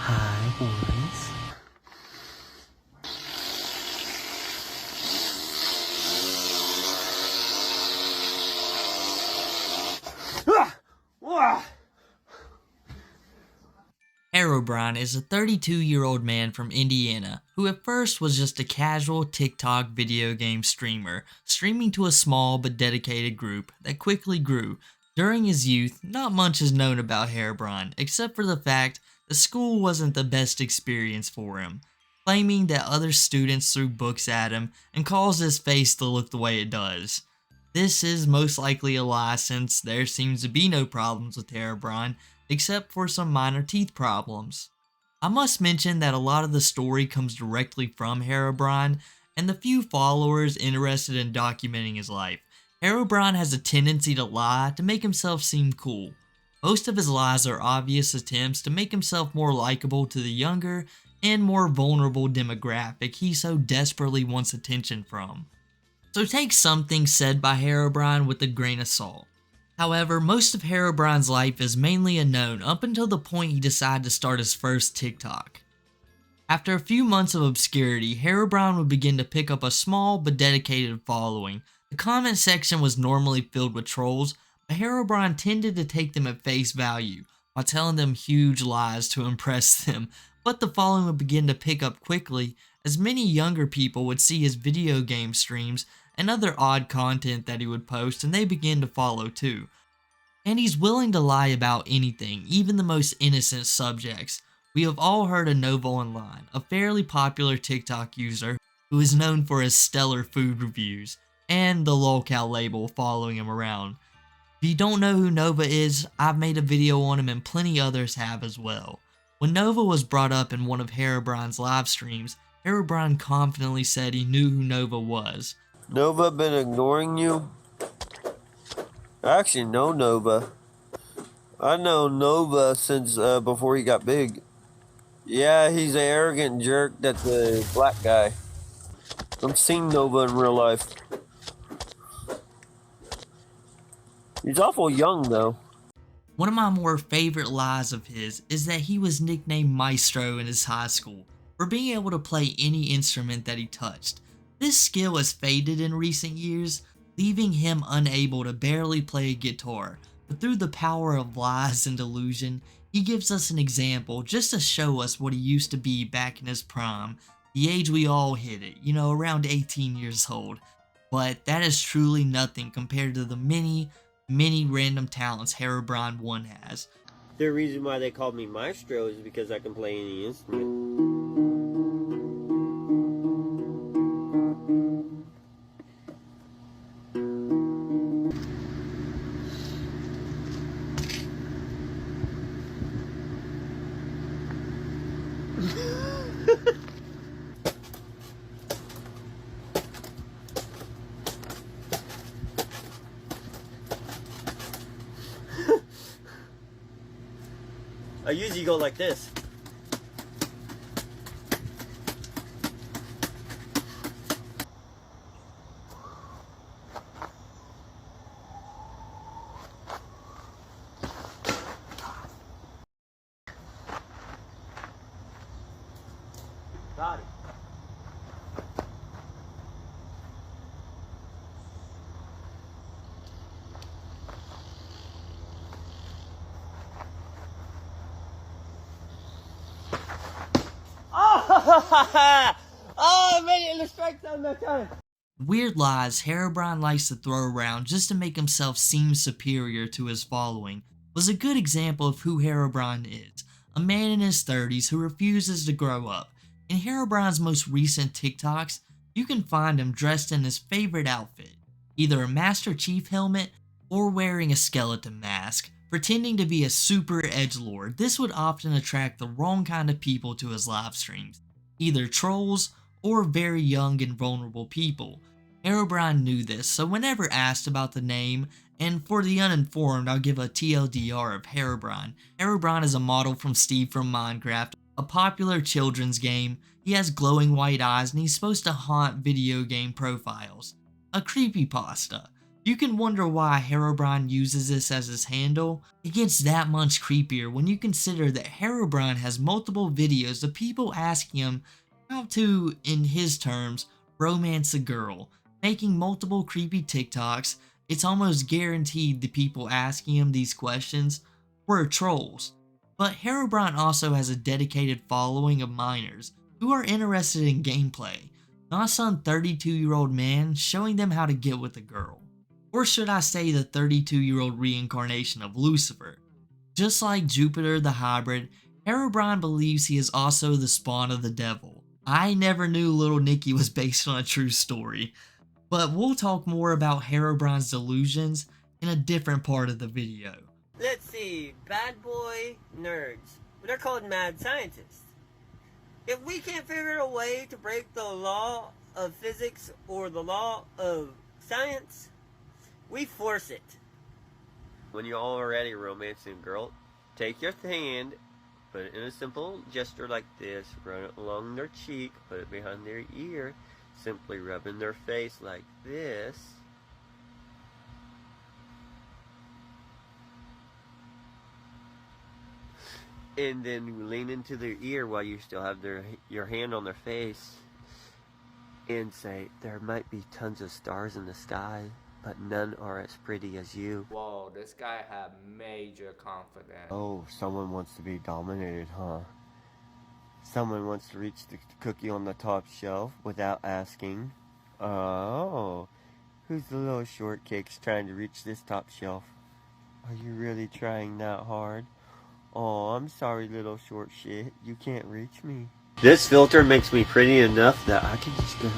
Hi, boys. Herobrine is a 32-year-old man from Indiana who at first was just a casual TikTok video game streamer, streaming to a small but dedicated group that quickly grew. During his youth, not much is known about Herobrine except for the fact that school wasn't the best experience for him, claiming that other students threw books at him and caused his face to look the way it does. This is most likely a lie since there seems to be no problems with Herobrine except for some minor teeth problems. I must mention that a lot of the story comes directly from Herobrine and the few followers interested in documenting his life. Herobrine has a tendency to lie to make himself seem cool. Most of his lies are obvious attempts to make himself more likable to the younger and more vulnerable demographic he so desperately wants attention from. So take something said by Herobrine with a grain of salt. However, most of Herobrine's life is mainly unknown up until the point he decided to start his first TikTok. After a few months of obscurity, Herobrine would begin to pick up a small but dedicated following. The comment section was normally filled with trolls, but Herobrine tended to take them at face value while telling them huge lies to impress them, but the following would begin to pick up quickly as many younger people would see his video game streams and other odd content that he would post, and they began to follow too. And he's willing to lie about anything, even the most innocent subjects. We have all heard of Nova Online, a fairly popular TikTok user who is known for his stellar food reviews, and the Lolcow label following him around. If you don't know who Nova is, I've made a video on him and plenty others have as well. When Nova was brought up in one of Herobrine's live streams, Herobrine confidently said he knew who Nova was. Nova been ignoring you? I actually know Nova. I know Nova since before he got big. Yeah, he's an arrogant jerk that's a black guy. I've seen Nova in real life. He's awful young though. One of my more favorite lies of his is that he was nicknamed Maestro in his high school for being able to play any instrument that he touched. This skill has faded in recent years, leaving him unable to barely play a guitar, but through the power of lies and delusion, he gives us an example just to show us what he used to be back in his prime, the age we all hit it, around 18 years old. But that is truly nothing compared to the many random talents Herobrine1 has. The reason why they called me Maestro is because I can play any instrument. I usually go like this. Got it. Oh, I made it in the strike zone that time. Weird lies Herobrine likes to throw around just to make himself seem superior to his following was a good example of who Herobrine is, a man in his 30s who refuses to grow up. In Herobrine's most recent TikToks, you can find him dressed in his favorite outfit, either a Master Chief helmet or wearing a skeleton mask, pretending to be a super edgelord. This would often attract the wrong kind of people to his live streams, either trolls or very young and vulnerable people. Herobrine knew this, so whenever asked about the name, and for the uninformed, I'll give a TLDR of Herobrine. Herobrine is a model from Steve from Minecraft, a popular children's game. He has glowing white eyes and he's supposed to haunt video game profiles. A creepypasta. You can wonder why Herobrine uses this as his handle. It gets that much creepier when you consider that Herobrine has multiple videos of people asking him how to, in his terms, romance a girl, making multiple creepy TikToks. It's almost guaranteed the people asking him these questions were trolls. But Herobrine also has a dedicated following of minors who are interested in gameplay, not some 32-year-old man showing them how to get with a girl. Or should I say the 32-year-old reincarnation of Lucifer. Just like Jupiter the hybrid, Herobrine believes he is also the spawn of the devil. I never knew Little Nicky was based on a true story, but we'll talk more about Herobrine's delusions in a different part of the video. Let's see, bad boy nerds. They're called mad scientists. If we can't figure a way to break the law of physics or the law of science, we force it. When you're already romancing a girl, take your hand, put it in a simple gesture like this, run it along their cheek, put it behind their ear, simply rubbing their face like this. And then lean into their ear while you still have your hand on their face and say, there might be tons of stars in the sky, but none are as pretty as you. Whoa, this guy had major confidence. Oh, someone wants to be dominated, huh? Someone wants to reach the cookie on the top shelf without asking. Oh, who's the little shortcakes trying to reach this top shelf? Are you really trying that hard? Oh, I'm sorry, little short shit. You can't reach me. This filter makes me pretty enough that I can just go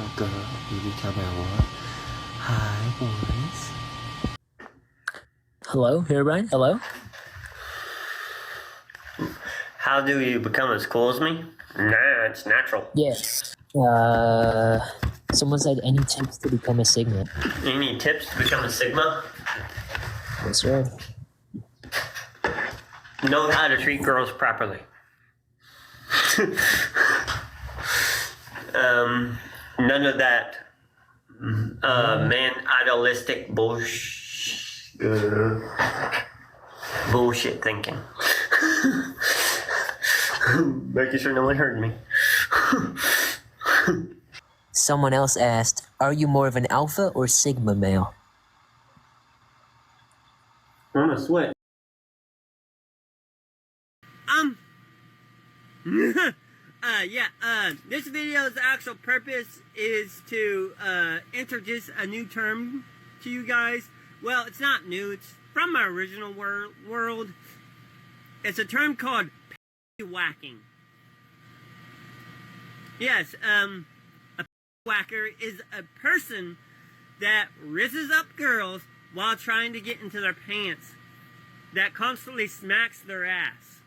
anytime I want. Hi, boys. Hello, Herobrine? Hello? How do you become as cool as me? Nah, it's natural. Yes. Someone said any tips to become a Sigma. Any tips to become a Sigma? That's right. Know how to treat girls properly. None of that man idealistic bullshit thinking. Making sure no one heard me. Someone else asked, are you more of an alpha or Sigma male? I'm a sweat. This video's actual purpose is to introduce a new term to you guys. Well, it's not new, it's from my original world. It's a term called whacking. Yes, a whacker is a person that rizzes up girls while trying to get into their pants, that constantly smacks their ass.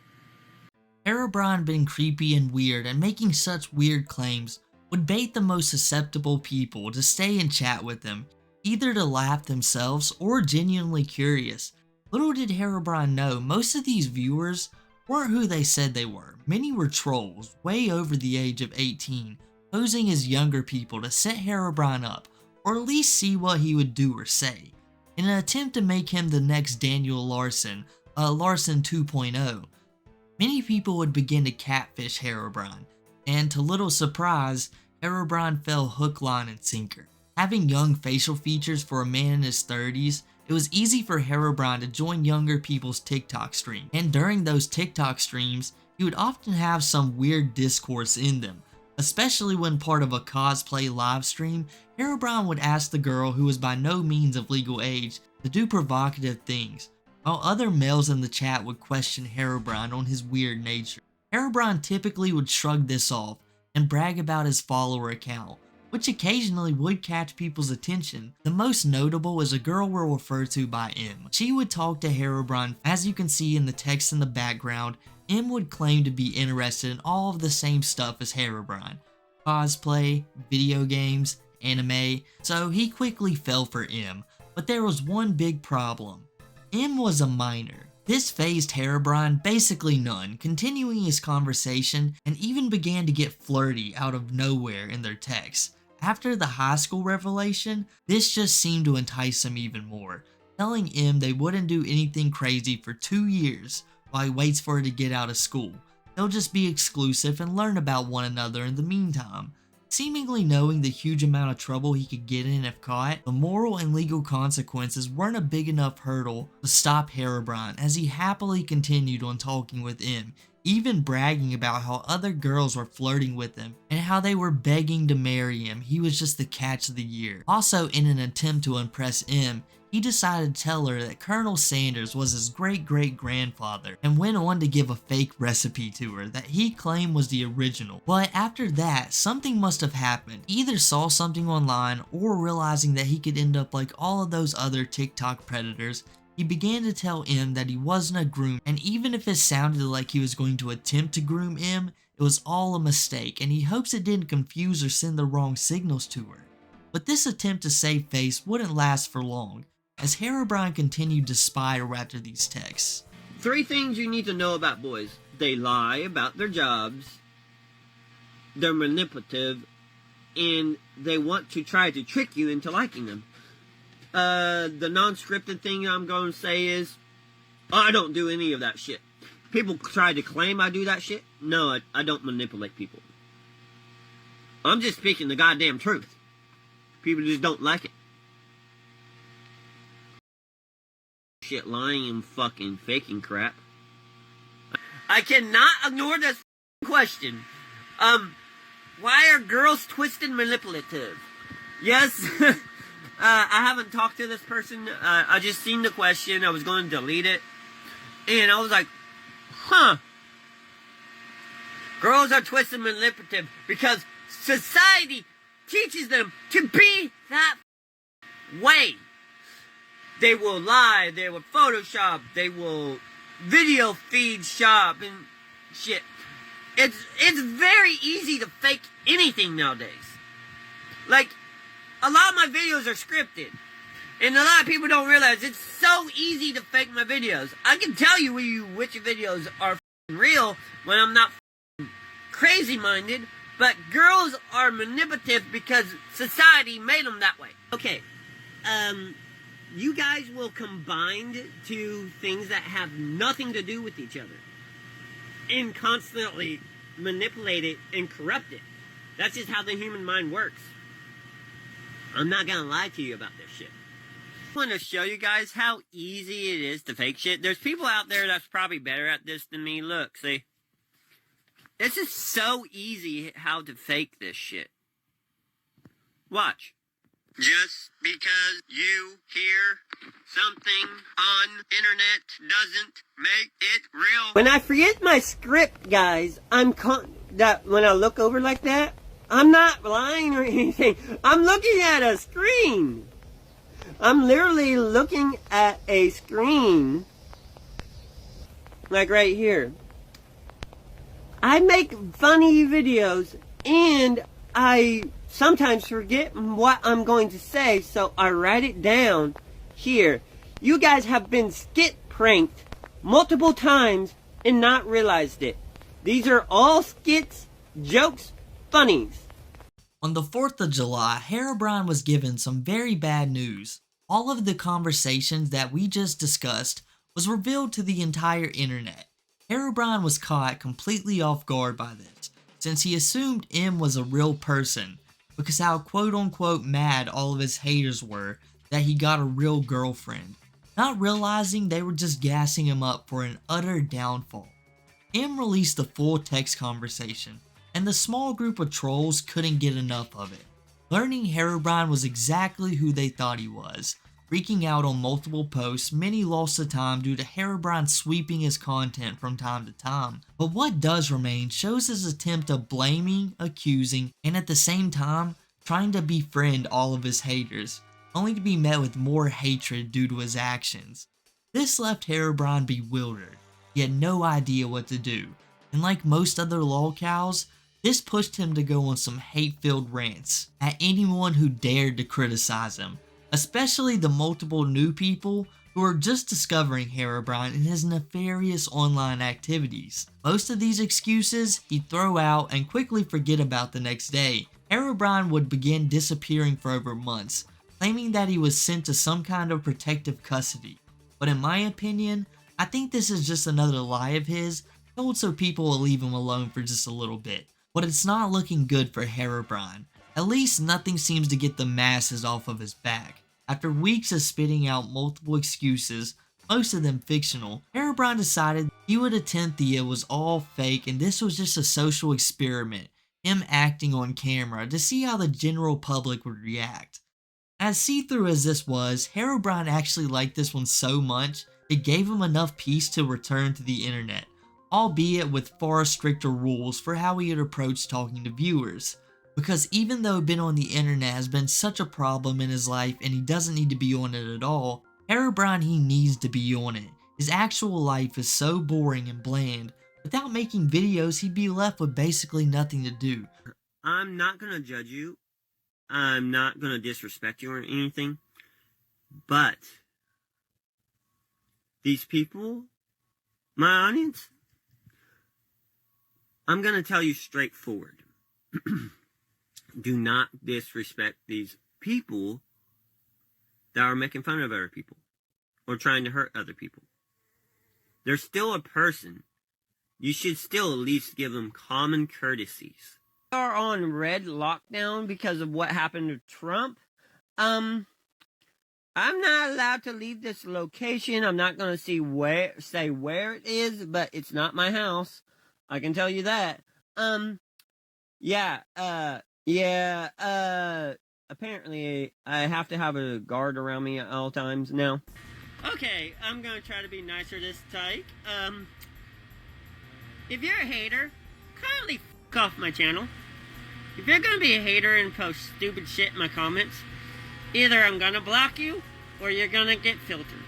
Herobrine being creepy and weird and making such weird claims would bait the most susceptible people to stay and chat with him, either to laugh themselves or genuinely curious. Little did Herobrine know, most of these viewers weren't who they said they were. Many were trolls, way over the age of 18, posing as younger people to set Herobrine up, or at least see what he would do or say, in an attempt to make him the next Daniel Larson, Larson 2.0. Many people would begin to catfish Herobrine, and to little surprise, Herobrine fell hook, line, and sinker. Having young facial features for a man in his 30s, it was easy for Herobrine to join younger people's TikTok stream, and during those TikTok streams, he would often have some weird discourse in them. Especially when part of a cosplay livestream, Herobrine would ask the girl, who was by no means of legal age, to do provocative things, while other males in the chat would question Herobrine on his weird nature. Herobrine typically would shrug this off and brag about his follower account, which occasionally would catch people's attention. The most notable is a girl we'll refer to by M. She would talk to Herobrine. As you can see in the text in the background, M would claim to be interested in all of the same stuff as Herobrine: cosplay, video games, anime, so he quickly fell for M. But there was one big problem. M was a minor. This fazed Herobrine basically none, continuing his conversation, and even began to get flirty out of nowhere in their texts, After the high school revelation, this just seemed to entice him even more, telling M they wouldn't do anything crazy for 2 years while he waits for her to get out of school. They'll just be exclusive and learn about one another in the meantime. Seemingly knowing the huge amount of trouble he could get in if caught, the moral and legal consequences weren't a big enough hurdle to stop Herobrine, as he happily continued on talking with M, even bragging about how other girls were flirting with him and how they were begging to marry him. He was just the catch of the year. Also, in an attempt to impress M, he decided to tell her that Colonel Sanders was his great-great-grandfather, and went on to give a fake recipe to her that he claimed was the original. But after that, something must have happened. He either saw something online, or realizing that he could end up like all of those other TikTok predators, he began to tell M that he wasn't a groom, and even if it sounded like he was going to attempt to groom M, it was all a mistake, and he hopes it didn't confuse or send the wrong signals to her. But this attempt to save face wouldn't last for long, as Herobrine continued to spiral after these texts. 3 things you need to know about boys. They lie about their jobs, they're manipulative, and they want to try to trick you into liking them. The non-scripted thing I'm going to say is, I don't do any of that shit. People try to claim I do that shit. No, I don't manipulate people. I'm just speaking the goddamn truth. People just don't like it. Shit, lying and fucking faking crap. I cannot ignore this question. Why are girls twisted and manipulative? Yes, I haven't talked to this person. I just seen the question. I was going to delete it. And I was like, huh. Girls are twisted and manipulative because society teaches them to be that way. They will lie, they will Photoshop, they will video feed shop and shit. It's very easy to fake anything nowadays. Like, a lot of my videos are scripted. And a lot of people don't realize it's so easy to fake my videos. I can tell you which videos are real when I'm not crazy-minded. But girls are manipulative because society made them that way. Okay, you guys will combine two things that have nothing to do with each other and constantly manipulate it and corrupt it. That's just how the human mind works. I'm not gonna lie to you about this shit. I want to show you guys how easy it is to fake shit. There's people out there that's probably better at this than me. Look, see? This is so easy how to fake this shit. Watch. Just because you hear something on internet doesn't make it real. When I forget my script, guys, that when I look over like that, I'm not lying or anything. I'm looking at a screen. I'm literally looking at a screen. Like right here. I make funny videos and I sometimes forget what I'm going to say, so I write it down here. You guys have been skit pranked multiple times and not realized it. These are all skits, jokes, funnies. On the 4th of July, Herobrine was given some very bad news. All of the conversations that we just discussed was revealed to the entire internet. Herobrine was caught completely off guard by this, since he assumed M was a real person, because how quote-unquote mad all of his haters were that he got a real girlfriend, not realizing they were just gassing him up for an utter downfall. M released the full text conversation, and the small group of trolls couldn't get enough of it, learning Herobrine was exactly who they thought he was. Freaking out on multiple posts, many lost the time due to Herobrine sweeping his content from time to time. But what does remain shows his attempt of blaming, accusing, and at the same time, trying to befriend all of his haters, only to be met with more hatred due to his actions. This left Herobrine bewildered. He had no idea what to do, and like most other Lolcows, this pushed him to go on some hate-filled rants at anyone who dared to criticize him, especially the multiple new people who are just discovering Herobrine and his nefarious online activities. Most of these excuses he'd throw out and quickly forget about the next day, Herobrine would begin disappearing for over months, claiming that he was sent to some kind of protective custody. But in my opinion, I think this is just another lie of his, told so people will leave him alone for just a little bit. But it's not looking good for Herobrine. At least nothing seems to get the masses off of his back. After weeks of spitting out multiple excuses, most of them fictional, Herobrine decided he would attempt the it was all fake and this was just a social experiment, him acting on camera to see how the general public would react. As see-through as this was, Herobrine actually liked this one so much, it gave him enough peace to return to the internet, albeit with far stricter rules for how he would approach talking to viewers. Because even though being on the internet has been such a problem in his life and he doesn't need to be on it at all, Herobrine he needs to be on it. His actual life is so boring and bland, without making videos he'd be left with basically nothing to do. I'm not gonna judge you. I'm not gonna disrespect you or anything. But these people, my audience, I'm gonna tell you straightforward. Do not disrespect these people that are making fun of other people or trying to hurt other people. They're still a person. You should still at least give them common courtesies. We are on red lockdown because of what happened to Trump. I'm not allowed to leave this location. I'm not going to say where it is, but it's not my house. I can tell you that. Apparently I have to have a guard around me at all times now. Okay, I'm gonna try to be nicer this time. If you're a hater, kindly f*** off my channel. If you're gonna be a hater and post stupid shit in my comments, either I'm gonna block you, or you're gonna get filtered.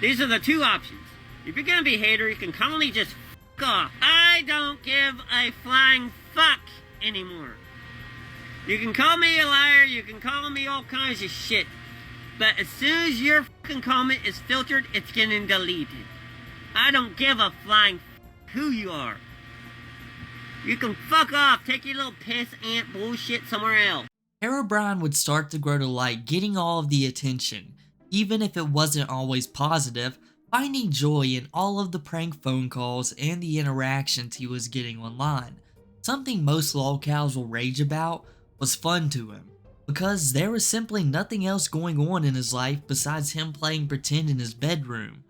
These are the two options. If you're gonna be a hater, you can kindly just f*** off. I don't give a flying fuck anymore. You can call me a liar, you can call me all kinds of shit, but as soon as your fucking comment is filtered, it's getting deleted. I don't give a flying fuck who you are. You can fuck off, take your little piss ant bullshit somewhere else. Herobrine would start to grow to like getting all of the attention, even if it wasn't always positive, finding joy in all of the prank phone calls and the interactions he was getting online. Something most Lolcows will rage about was fun to him, because there was simply nothing else going on in his life besides him playing pretend in his bedroom.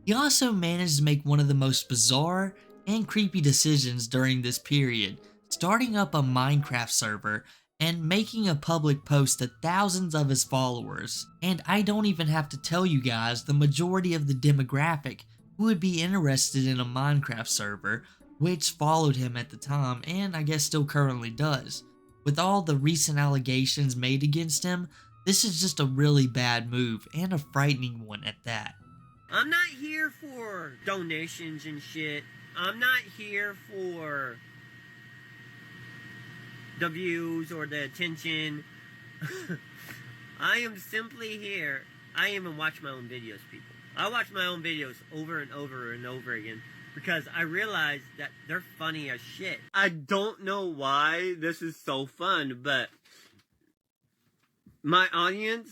He also managed to make one of the most bizarre and creepy decisions during this period, starting up a Minecraft server and making a public post to thousands of his followers. And I don't even have to tell you guys the majority of the demographic who would be interested in a Minecraft server, which followed him at the time and I guess still currently does. With all the recent allegations made against him, this is just a really bad move and a frightening one at that. I'm not here for donations and shit. I'm not here for the views or the attention. I am simply here. I even watch my own videos, people. I watch my own videos over and over and over again because I realize that they're funny as shit. I don't know why this is so fun, but my audience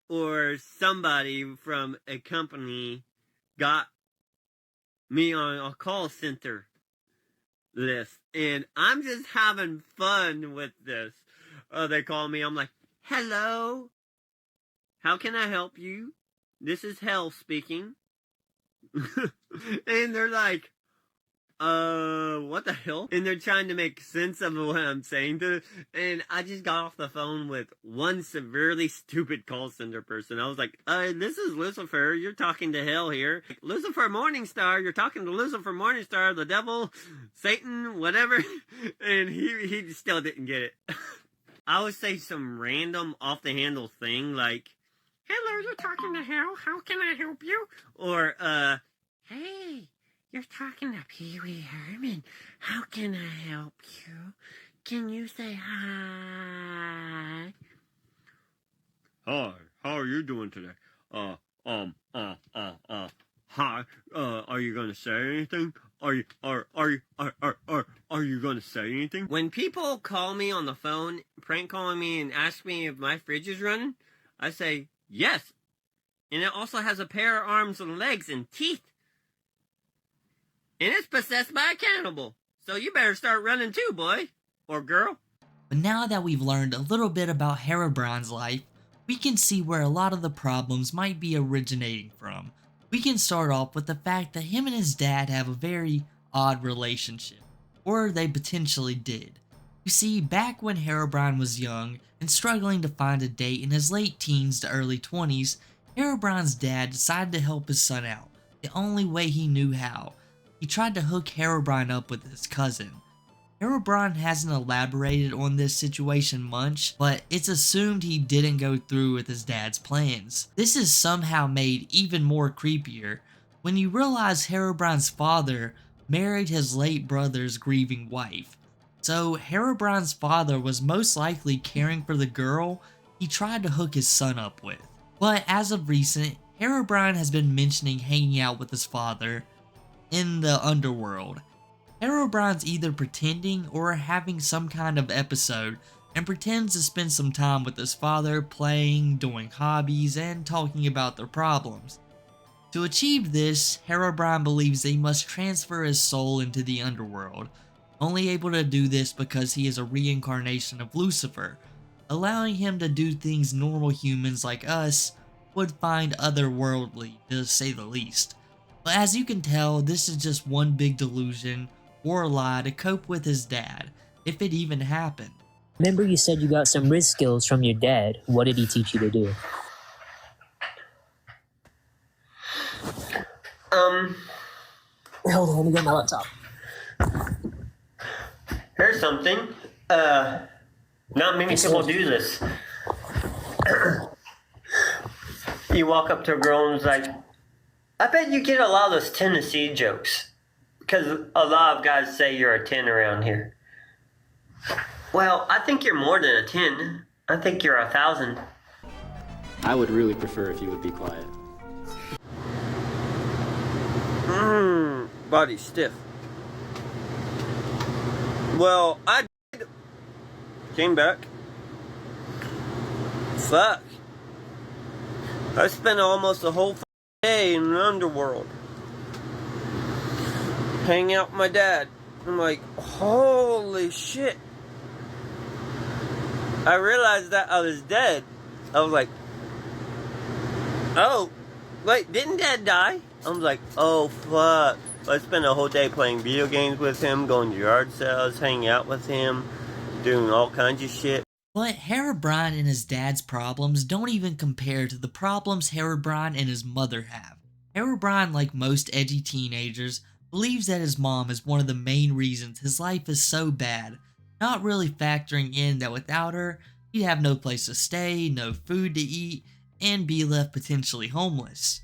or somebody from a company got me on a call center list, and I'm just having fun with this. They call me, I'm like, hello, how can I help you? This is Hell speaking. And they're like, what the hell? And they're trying to make sense of what I'm saying to them. And I just got off the phone with one severely stupid call center person. I was like, this is Lucifer. You're talking to Hell here. Lucifer Morningstar. You're talking to Lucifer Morningstar, the devil, Satan, whatever. And he still didn't get it. I would say some random off the handle thing like, hello, you're talking to Hell. How can I help you? Or, hey, you're talking to Pee Wee Herman. How can I help you? Can you say hi? Hi, how are you doing today? Hi. Are you gonna say anything? Are Are you gonna say anything? When people call me on the phone, prank calling me and ask me if my fridge is running, I say, yes. And it also has a pair of arms and legs and teeth. And it's possessed by a cannibal. So you better start running too, boy. Or girl. But now that we've learned a little bit about Herobrine's life, we can see where a lot of the problems might be originating from. We can start off with the fact that him and his dad have a very odd relationship. Or they potentially did. You see, back when Herobrine was young and struggling to find a date in his late teens to early 20s, Herobrine's dad decided to help his son out, the only way he knew how. He tried to hook Herobrine up with his cousin. Herobrine hasn't elaborated on this situation much, but it's assumed he didn't go through with his dad's plans. This is somehow made even more creepier when you realize Herobrine's father married his late brother's grieving wife. So Herobrine's father was most likely caring for the girl he tried to hook his son up with. But as of recent, Herobrine has been mentioning hanging out with his father in the underworld. Herobrine's either pretending or having some kind of episode and pretends to spend some time with his father playing, doing hobbies, and talking about their problems. To achieve this, Herobrine believes that he must transfer his soul into the underworld, only able to do this because he is a reincarnation of Lucifer, allowing him to do things normal humans like us would find otherworldly, to say the least. But as you can tell, this is just one big delusion or a lie to cope with his dad, if it even happened. Remember you said you got some wrist skills from your dad. What did he teach you to do? Hold on, let me get my laptop. Here's something. Not many people do this. You walk up to a girl and it's like, I bet you get a lot of those Tennessee jokes. Because a lot of guys say you're a 10 around here. Well, I think you're more than a 10. I think you're 1,000. I would really prefer if you would be quiet. Body stiff. Well, I came back. Fuck. I spent almost a whole day in the underworld. Hanging out with my dad. I'm like, holy shit. I realized that I was dead. I was like, oh, wait, didn't Dad die? I was like, oh, fuck. I spent a whole day playing video games with him, going to yard sales, hanging out with him, doing all kinds of shit. But Herobrine and his dad's problems don't even compare to the problems Herobrine and his mother have. Herobrine, like most edgy teenagers, believes that his mom is one of the main reasons his life is so bad, not really factoring in that without her, he'd have no place to stay, no food to eat, and be left potentially homeless.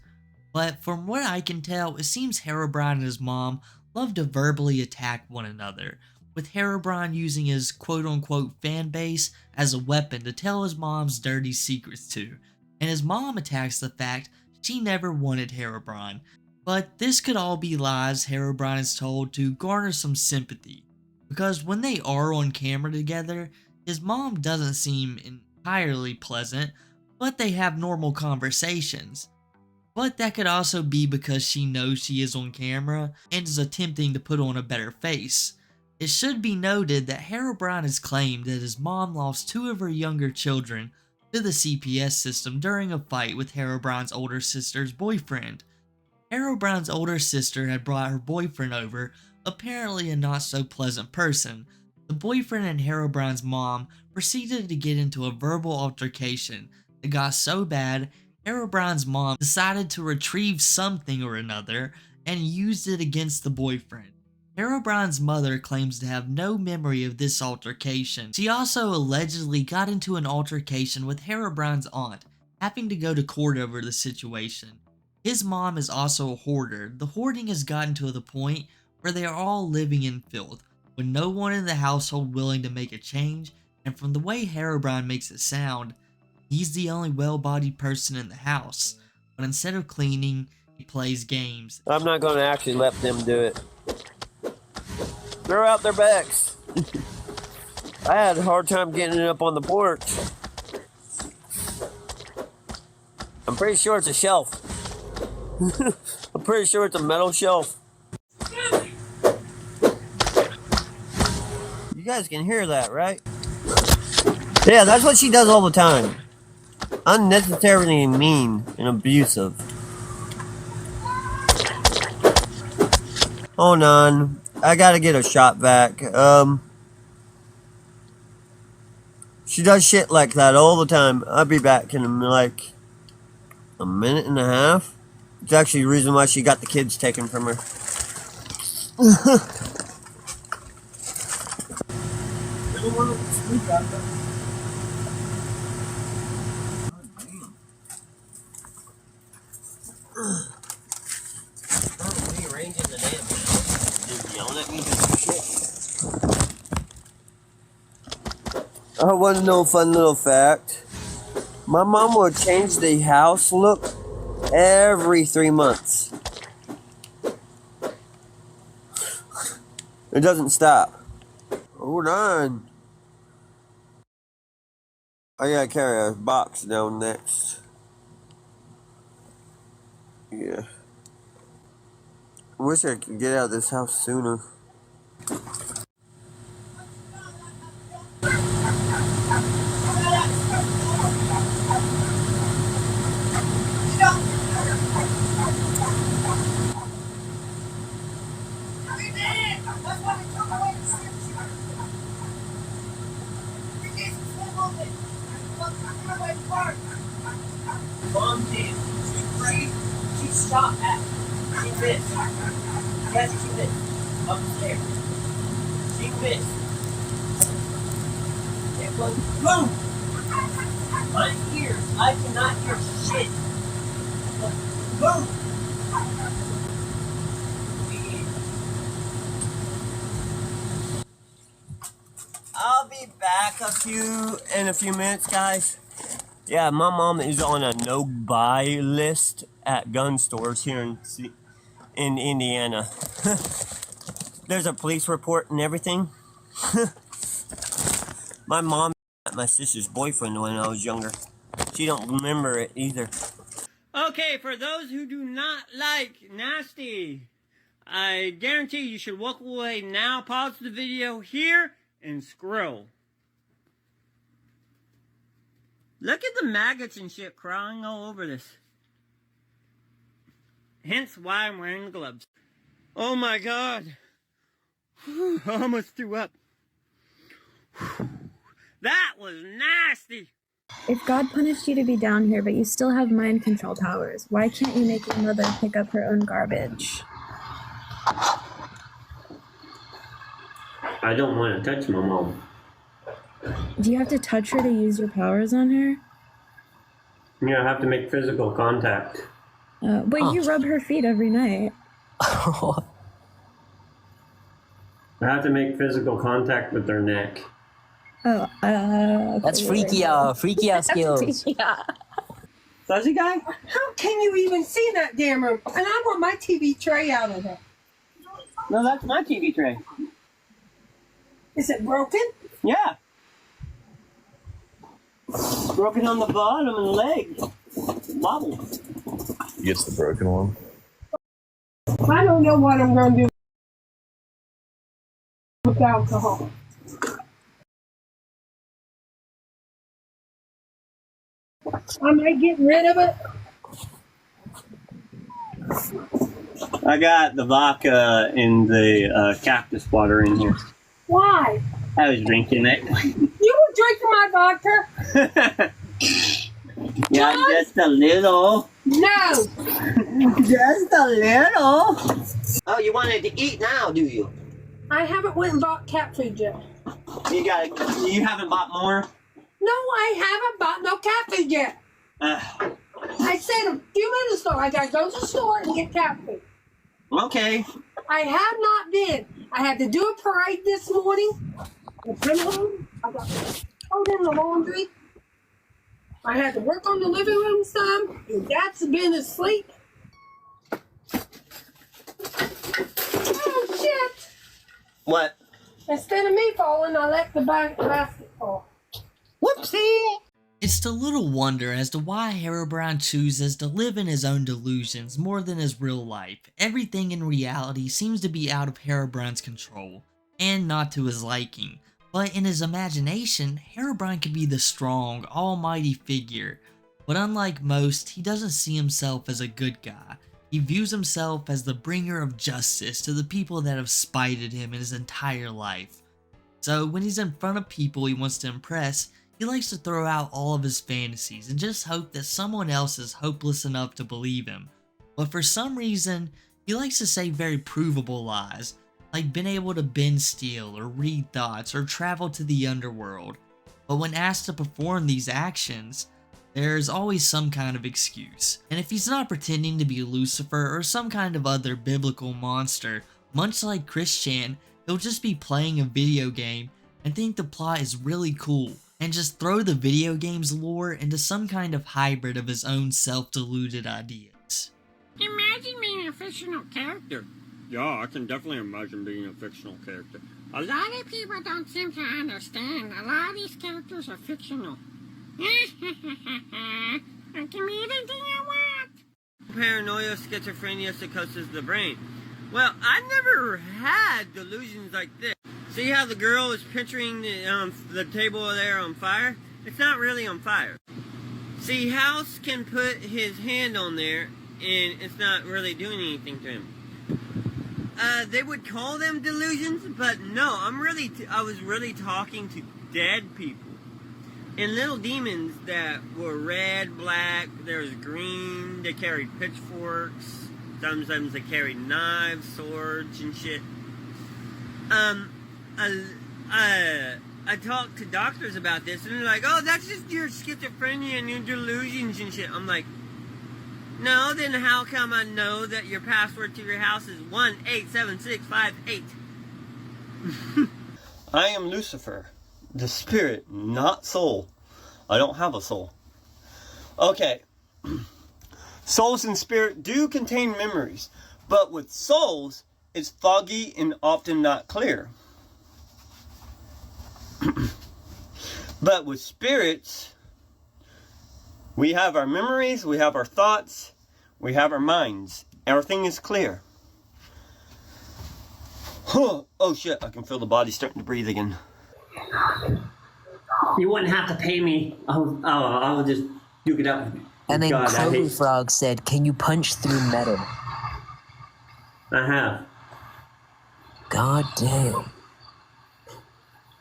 But from what I can tell, it seems Herobrine and his mom love to verbally attack one another, with Herobrine using his quote-unquote fan base as a weapon to tell his mom's dirty secrets to, and his mom attacks the fact she never wanted Herobrine. But this could all be lies Herobrine is told to garner some sympathy, because when they are on camera together, his mom doesn't seem entirely pleasant, but they have normal conversations. But that could also be because she knows she is on camera and is attempting to put on a better face. It should be noted that Herobrine has claimed that his mom lost 2 of her younger children to the CPS system during a fight with Herobrine's older sister's boyfriend. Herobrine's older sister had brought her boyfriend over, apparently a not so pleasant person. The boyfriend and Herobrine's mom proceeded to get into a verbal altercation that got so bad Herobrine's mom decided to retrieve something or another and used it against the boyfriend. Herobrine's mother claims to have no memory of this altercation. She also allegedly got into an altercation with Herobrine's aunt, having to go to court over the situation. His mom is also a hoarder. The hoarding has gotten to the point where they are all living in filth, with no one in the household willing to make a change, and from the way Herobrine makes it sound, he's the only well-bodied person in the house, but instead of cleaning, he plays games. I'm not going to actually let them do it. Throw out their backs. I had a hard time getting it up on the porch. I'm pretty sure it's a shelf. I'm pretty sure it's a metal shelf. You guys can hear that, right? Yeah, that's what she does all the time. Unnecessarily mean and abusive. Hold on. I gotta get a shot back. She does shit like that all the time. I'll be back in like a minute and a half. It's actually the reason why she got the kids taken from her. Rearranging the damn house. Just yelling at me for shit. I want to know a fun little fact. My mom will change the house look every 3 months. It doesn't stop. Hold on. I gotta carry a box down next. Yeah. I wish I could get out of this house sooner. Mom did. She prayed. She stopped at me. She missed. Yes, she missed. Upstairs. She missed. It was boom. My ears. I cannot hear shit. Boom. I'll be back in a few minutes, guys. Yeah, my mom is on a no-buy list at gun stores here in Indiana. There's a police report and everything. My mom met my sister's boyfriend when I was younger. She don't remember it either. Okay, for those who do not like nasty, I guarantee you should walk away now, pause the video here, and scroll. Look at the maggots and shit crawling all over this. Hence why I'm wearing the gloves. Oh my god. Whew, I almost threw up. Whew. That was nasty. If God punished you to be down here, but you still have mind control powers, why can't you make your mother pick up her own garbage? I don't want to touch my mom. Do you have to touch her to use your powers on her? Yeah, I have to make physical contact. But you rub her feet every night. I have to make physical contact with their neck. That's freaky skills. Yeah. Fuzzy guy? How can you even see that damn room? And I want my TV tray out of there. No, that's my TV tray. Is it broken? Yeah. Broken on the bottom and the leg. Wobble. Gets the broken one. I don't know what I'm going to do with alcohol. I might get rid of it. I got the vodka and the cactus water in here. Why? I was drinking it. You were drinking my vodka? Yeah, What? just a little. No. Just a little. Oh, you wanted to eat now, do you? I haven't went and bought cat food yet. You haven't bought more? No, I haven't bought no cat food yet. I said a few minutes ago, I gotta go to the store and get cat food. Okay. I have not been. I had to do a parade this morning. I came home. I got out in the laundry. I had to work on the living room some. Your dad's been asleep. Oh, shit. What? Instead of me falling, I let the basket fall. Whoopsie! It's the little wonder as to why Herobrine chooses to live in his own delusions more than his real life. Everything in reality seems to be out of Herobrine's control, and not to his liking. But in his imagination, Herobrine could be the strong, almighty figure. But unlike most, he doesn't see himself as a good guy. He views himself as the bringer of justice to the people that have spited him in his entire life. So when he's in front of people he wants to impress, he likes to throw out all of his fantasies and just hope that someone else is hopeless enough to believe him. But for some reason, he likes to say very provable lies, like being able to bend steel or read thoughts or travel to the underworld. But when asked to perform these actions, there's always some kind of excuse. And if he's not pretending to be Lucifer or some kind of other biblical monster, much like Christian, he'll just be playing a video game and think the plot is really cool, and just throw the video game's lore into some kind of hybrid of his own self-deluded ideas. Imagine being a fictional character. Yeah, I can definitely imagine being a fictional character. A lot of people don't seem to understand. A lot of these characters are fictional. I can be anything I want. Paranoia, schizophrenia, psychosis of the brain. Well, I never had delusions like this. See how the girl is picturing the table there on fire? It's not really on fire. See, House can put his hand on there and it's not really doing anything to him. They would call them delusions, but no, I was really talking to dead people. And little demons that were red, black, there was green, they carried pitchforks, sometimes they carried knives, swords, and shit. I talked to doctors about this, and they're like, oh, that's just your schizophrenia and your delusions and shit. I'm like, no, then how come I know that your password to your house is 187658? I am Lucifer, the spirit, not soul. I don't have a soul. Okay. Souls and spirit do contain memories, but with souls, it's foggy and often not clear. But with spirits, we have our memories, we have our thoughts, we have our minds. Everything is clear. Oh shit, I can feel the body starting to breathe again. You wouldn't have to pay me. I'll just duke it up. And then God, Clover Frog said, can you punch through metal? I have. God damn.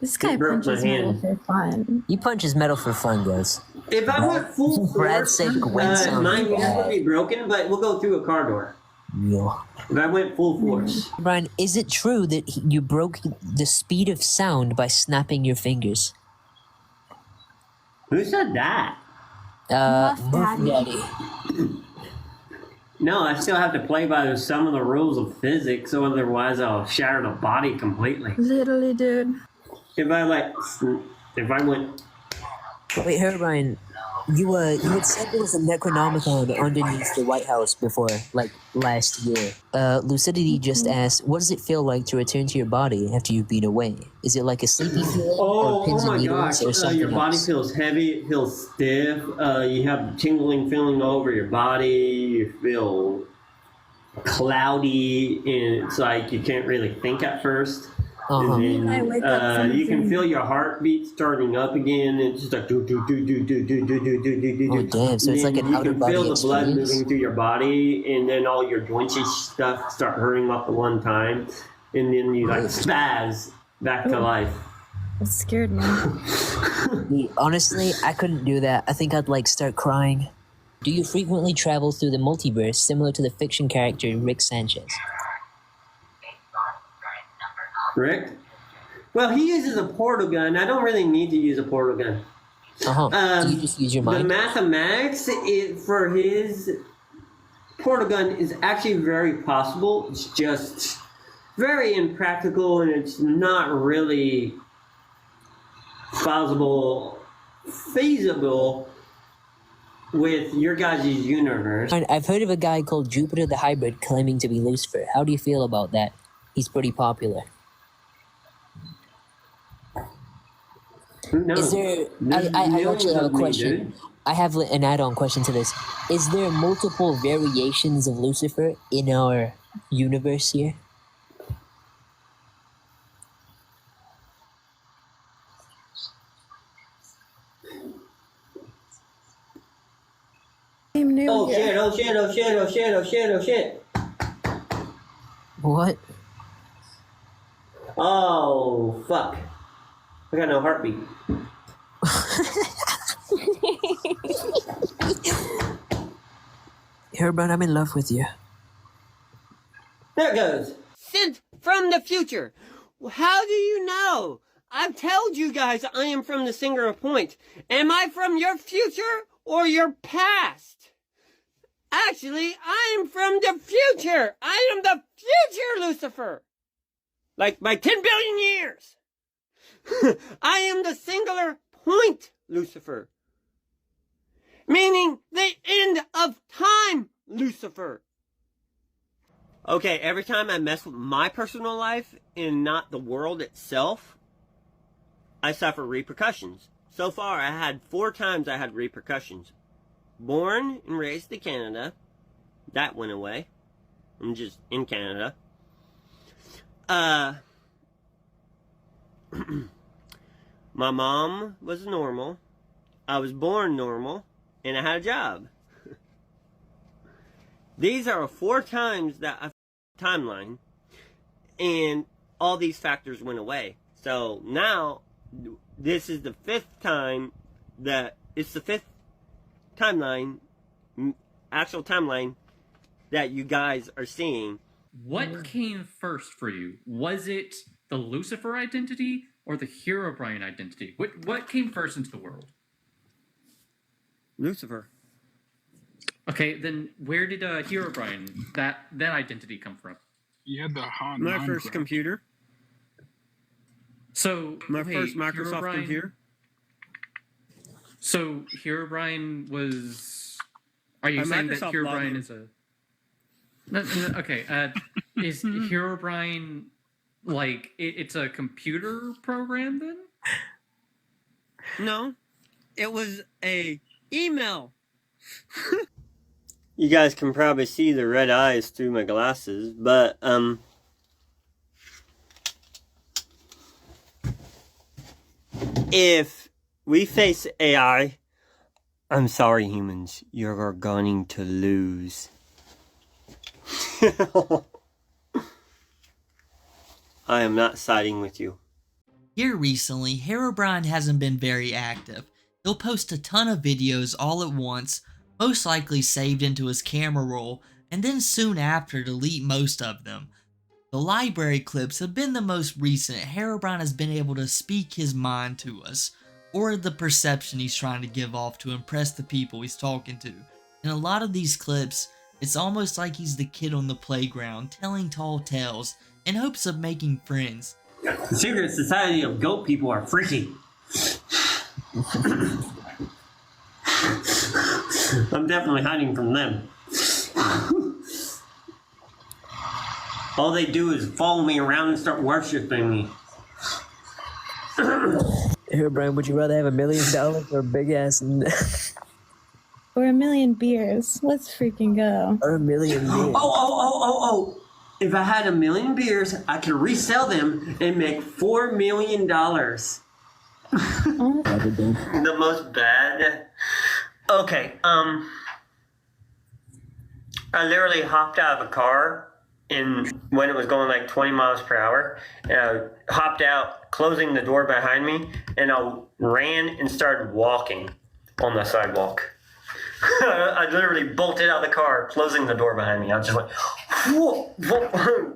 This guy punches metal for fun. He punches metal for fun, guys. If I went full Brad force, said Gwen sounds my hand bad. would be broken, but we'll go through a car door. Real. If I went full force. Brian, is it true that you broke the speed of sound by snapping your fingers? Who said that? Muff Daddy. No, I still have to play by some of the rules of physics, so otherwise I'll shatter the body completely. Literally, dude. If I went... Wait, Herobrine, you had said there was a Necronomicon underneath the White House before, like, last year. Lucidity just asked, what does it feel like to return to your body after you've been away? Is it like a sleepy feeling? or pins my and needles, gosh, or something your body else? feels heavy, it feels stiff, you have tingling feeling all over your body, you feel cloudy, and it's like you can't really think at first. And then, you can feel your heartbeat starting up again. It's just like do do do do do do do do do do do. Oh damn! So it's like an outer body experience. You can feel the blood experience. moving through your body, and then all your joints and stuff start hurting up at one time, and then you like spaz back to life. It scared me. Honestly, I couldn't do that. I think I'd like start crying. Do you frequently travel through the multiverse, similar to the fiction character Rick Sanchez? Rick? Well, he uses a portal gun. I don't really need to use a portal gun. Do you just use your mind? The mathematics for his portal gun is actually very possible. It's just very impractical, and it's not really feasible with your guys' universe. I've heard of a guy called Jupiter the Hybrid claiming to be Lucifer. How do you feel about that? He's pretty popular. Is there? I actually have a question. I have an add-on question to this. Is there multiple variations of Lucifer in our universe here? Oh shit, oh shit, oh shit, oh shit, oh shit, oh shit. What? Oh, fuck. I got no heartbeat. Herobrine, I'm in love with you. There it goes. Sent from the future. How do you know? I've told you guys I am from the Singular Point. Am I from your future or your past? Actually, I am from the future. I am the future Lucifer. Like by 10 billion years. I am the Singular Point Lucifer. Meaning the end of time Lucifer. Okay, every time I mess with my personal life and not the world itself, I suffer repercussions. So far, I had 4 times I had repercussions. Born and raised in Canada. That went away. I'm just in Canada. My mom was normal. I was born normal. And I had a job. These are 4 times that I timeline. And all these factors went away. So now, this is the 5th time that, it's the 5th timeline, actual timeline, that you guys are seeing. What came first for you? Was it the Lucifer identity or the Herobrine identity? What came first into the world? Lucifer. Okay, then where did Herobrine, that identity come from? You had the hot My first computer. So my first Microsoft computer. So Herobrine was. Are you saying that Herobrine is a? No, okay. Is Herobrine like it's a computer program then? No, it was a email. You guys can probably see the red eyes through my glasses, but if we face AI, I'm sorry humans, you're going to lose. I am not siding with you. Here recently, Herobrine hasn't been very active. He'll post a ton of videos all at once, most likely saved into his camera roll, and then soon after delete most of them. The library clips have been the most recent Herobrine has been able to speak his mind to us, or the perception he's trying to give off to impress the people he's talking to. In a lot of these clips, it's almost like he's the kid on the playground telling tall tales in hopes of making friends. The secret society of goat people are freaky. I'm definitely hiding from them. All they do is follow me around and start worshiping me. Herobrine, would you rather have $1 million or a big ass? Or 1 million beers? Let's freaking go. Or 1 million beers. Oh. If I had 1 million beers, I could resell them and make $4 million. The most bad. Okay, I literally hopped out of a car when it was going like 20 miles per hour, and I hopped out, closing the door behind me, and I ran and started walking on the sidewalk. I literally bolted out of the car, closing the door behind me. I was just like, whoa,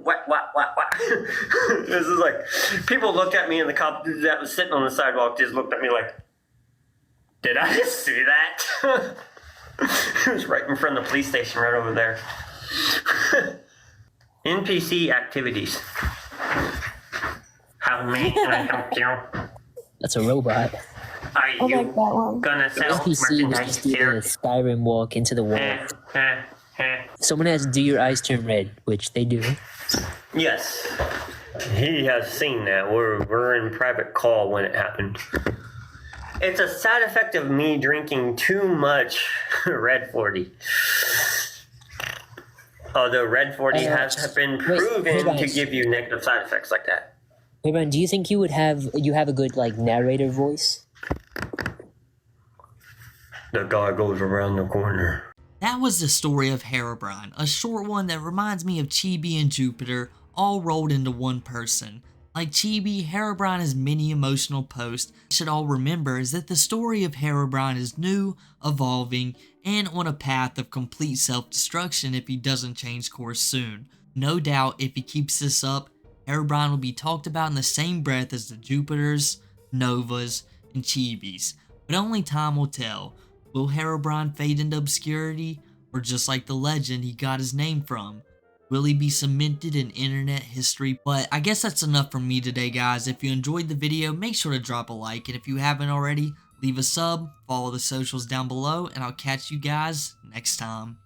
what? This is like, people looked at me, and the cop that was sitting on the sidewalk just looked at me like, did I just see that? It was right in front of the police station right over there. NPC activities. How may I help you? That's a robot. Are you gonna sell NPC was just doing a Skyrim walk into the wall. Someone has to do your eyes turn red, which they do. Yes. He has seen that. We're in private call when it happened. It's a side effect of me drinking too much Red 40. Although Red 40 has been proven to give you negative side effects like that. Hey, Brian, do you think you have a good, like, narrator voice? The guy goes around the corner. That was the story of Herobrine, a short one that reminds me of Chibi and Jupiter all rolled into one person. Like Chibi, Herobrine has many emotional posts. What you should all remember is that the story of Herobrine is new, evolving, and on a path of complete self-destruction if he doesn't change course soon. No doubt, if he keeps this up, Herobrine will be talked about in the same breath as the Jupiters, Novas, and Chibis. But only time will tell. Will Herobrine fade into obscurity, or just like the legend he got his name from? Will he be cemented in internet history? But I guess that's enough from me today, guys. If you enjoyed the video, make sure to drop a like, and if you haven't already, leave a sub, follow the socials down below, and I'll catch you guys next time.